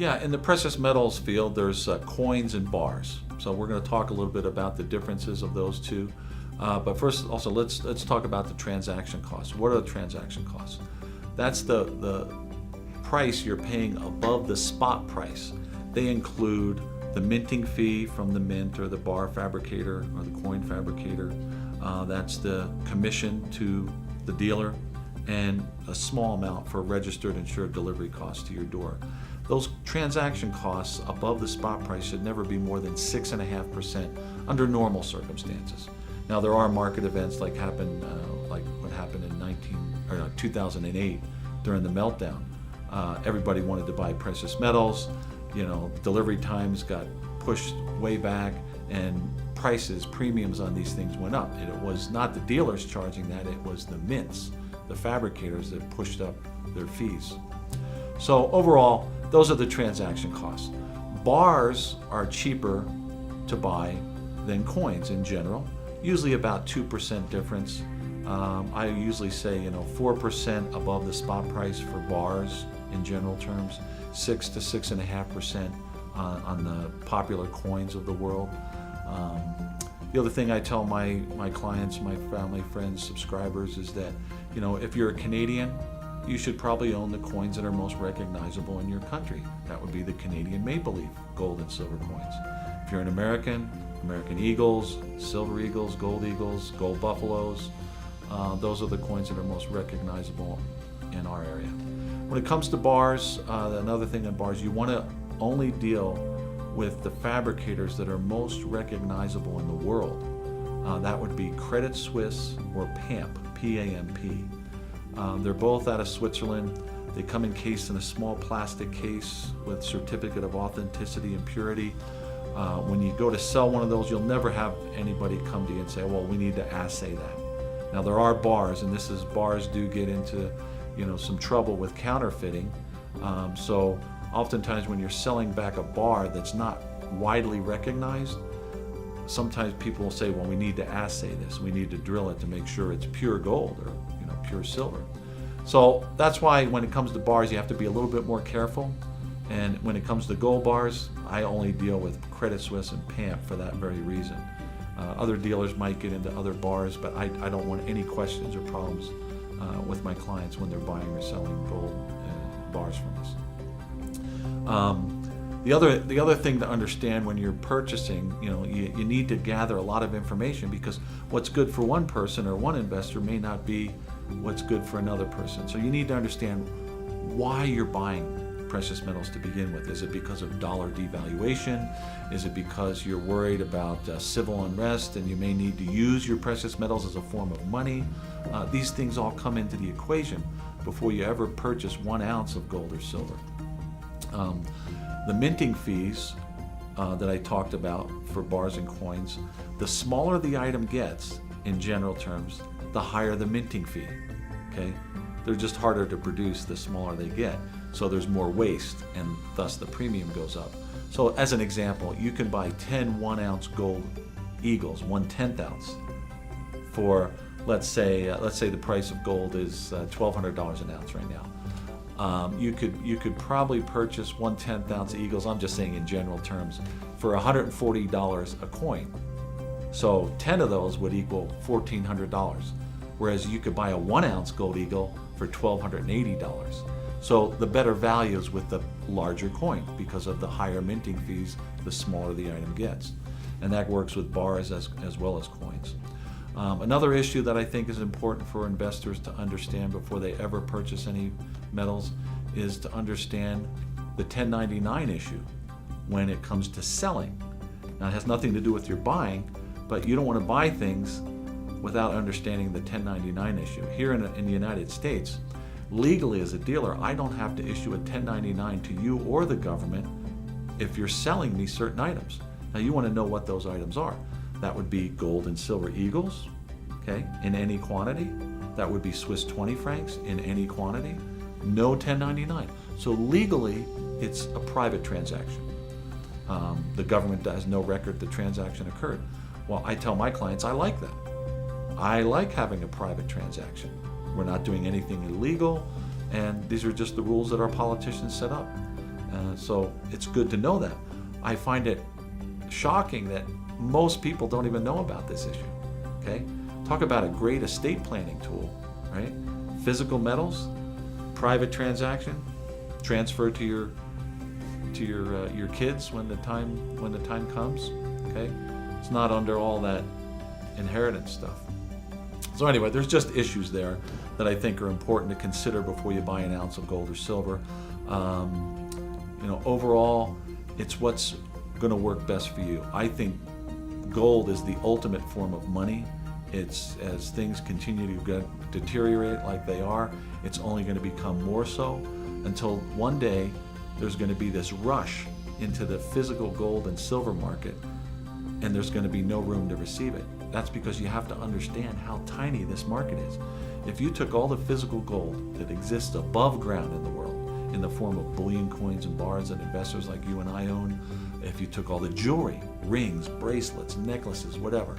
Yeah, in the precious metals field, there's coins and bars. So we're going to talk a little bit about the differences of those two. But first, also, let's talk about the transaction costs. What are the transaction costs? That's the price you're paying above the spot price. They include the minting fee from the mint or the bar fabricator or the coin fabricator. That's the commission to the dealer, and a small amount for registered insured delivery costs to your door. Those transaction costs above the spot price should never be more than 6.5% under normal circumstances. Now there are market events like what happened in 2008 during the meltdown. Everybody wanted to buy precious metals. Delivery times got pushed way back, and premiums on these things went up. It was not the dealers charging that, it was the mints, the fabricators, that pushed up their fees. So overall, those are the transaction costs. Bars are cheaper to buy than coins in general, usually about 2% difference. I usually say 4% above the spot price for bars in general terms, 6 to 6.5% on the popular coins of the world. The other thing I tell my clients, my family, friends, subscribers is that, if you're a Canadian, you should probably own the coins that are most recognizable in your country. That would be the Canadian Maple Leaf gold and silver coins. If you're an American Eagles, Silver Eagles, Gold Buffaloes, those are the coins that are most recognizable in our area. When it comes to bars, another thing on bars, you want to only deal with the fabricators that are most recognizable in the world. That would be Credit Suisse or PAMP, P-A-M-P. They're both out of Switzerland. They come encased in a small plastic case with certificate of authenticity and purity. When you go to sell one of those, you'll never have anybody come to you and say, well, we need to assay that. Now there are bars, and bars do get into some trouble with counterfeiting. So oftentimes when you're selling back a bar that's not widely recognized, sometimes people will say, well, we need to assay this. We need to drill it to make sure it's pure gold or pure silver. So that's why when it comes to bars, you have to be a little bit more careful. And when it comes to gold bars, I only deal with Credit Suisse and PAMP for that very reason. Other dealers might get into other bars, but I don't want any questions or problems with my clients when they're buying or selling gold bars from us. The other thing to understand when you're purchasing, you need to gather a lot of information, because what's good for one person or one investor may not be what's good for another person. So you need to understand why you're buying precious metals to begin with. Is it because of dollar devaluation? Is it because you're worried about civil unrest and you may need to use your precious metals as a form of money? These things all come into the equation before you ever purchase 1 ounce of gold or silver. The minting fees that I talked about for bars and coins, the smaller the item gets in general terms, the higher the minting fee. Okay? They're just harder to produce the smaller they get. So there's more waste, and thus the premium goes up. So as an example, you can buy 10 1-ounce gold eagles, 1/10 ounce, for let's say the price of gold is $1,200 an ounce right now. You could probably purchase 1/10 ounce eagles, I'm just saying in general terms, for $140 a coin. So 10 of those would equal $1,400, whereas you could buy a 1-ounce gold eagle for $1,280. So the better value is with the larger coin because of the higher minting fees, the smaller the item gets. And that works with bars as well as coins. Another issue that I think is important for investors to understand before they ever purchase any metals is to understand the 1099 issue when it comes to selling. Now it has nothing to do with your buying, but you don't want to buy things without understanding the 1099 issue. Here in the United States, legally as a dealer, I don't have to issue a 1099 to you or the government if you're selling me certain items. Now you want to know what those items are. That would be gold and silver eagles, okay, in any quantity. That would be Swiss 20 francs in any quantity. No 1099. So legally, it's a private transaction. The government has no record the transaction occurred. Well, I tell my clients I like that. I like having a private transaction. We're not doing anything illegal, and these are just the rules that our politicians set up. So it's good to know that. I find it shocking that most people don't even know about this issue. Okay, talk about a great estate planning tool, right? Physical metals, private transaction, transfer to your kids when the time comes. Okay, it's not under all that inheritance stuff. So anyway, there's just issues there that I think are important to consider before you buy an ounce of gold or silver. Overall, it's what's going to work best for you. I think gold is the ultimate form of money. It's, as things continue to deteriorate like they are, it's only going to become more so until one day there's going to be this rush into the physical gold and silver market, and there's going to be no room to receive it. That's because you have to understand how tiny this market is. If you took all the physical gold that exists above ground in the world, in the form of bullion coins and bars that investors like you and I own, if you took all the jewelry, rings, bracelets, necklaces, whatever,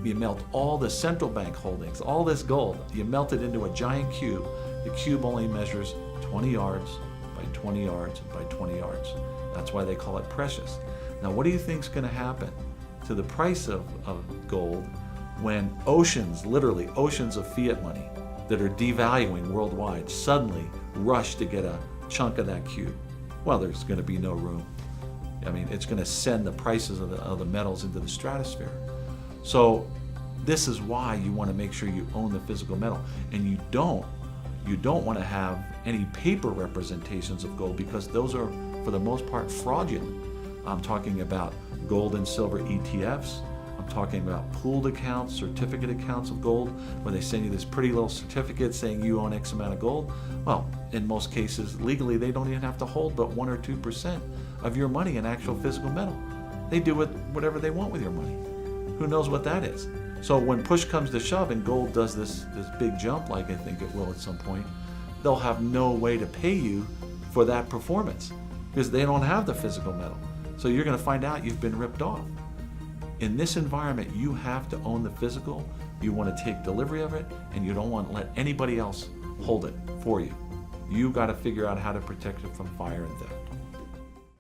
you melt all the central bank holdings, all this gold, you melt it into a giant cube. The cube only measures 20 yards by 20 yards by 20 yards. That's why they call it precious. Now, what do you think is going to happen to the price of gold when oceans, literally oceans of fiat money that are devaluing worldwide, suddenly rush to get a chunk of that cube? Well, there's going to be no room. I mean, it's going to send the prices of the metals into the stratosphere. So this is why you want to make sure you own the physical metal, and you don't want to have any paper representations of gold, because those are, for the most part, fraudulent. I'm talking about gold and silver ETFs. I'm talking about pooled accounts, certificate accounts of gold, where they send you this pretty little certificate saying you own X amount of gold. Well, in most cases, legally, they don't even have to hold but 1 or 2% of your money in actual physical metal. They do whatever they want with your money. Who knows what that is? So when push comes to shove and gold does this big jump, like I think it will at some point, they'll have no way to pay you for that performance because they don't have the physical metal. So you're going to find out you've been ripped off. In this environment, you have to own the physical. You want to take delivery of it, and you don't want to let anybody else hold it for you. You got to figure out how to protect it from fire and theft.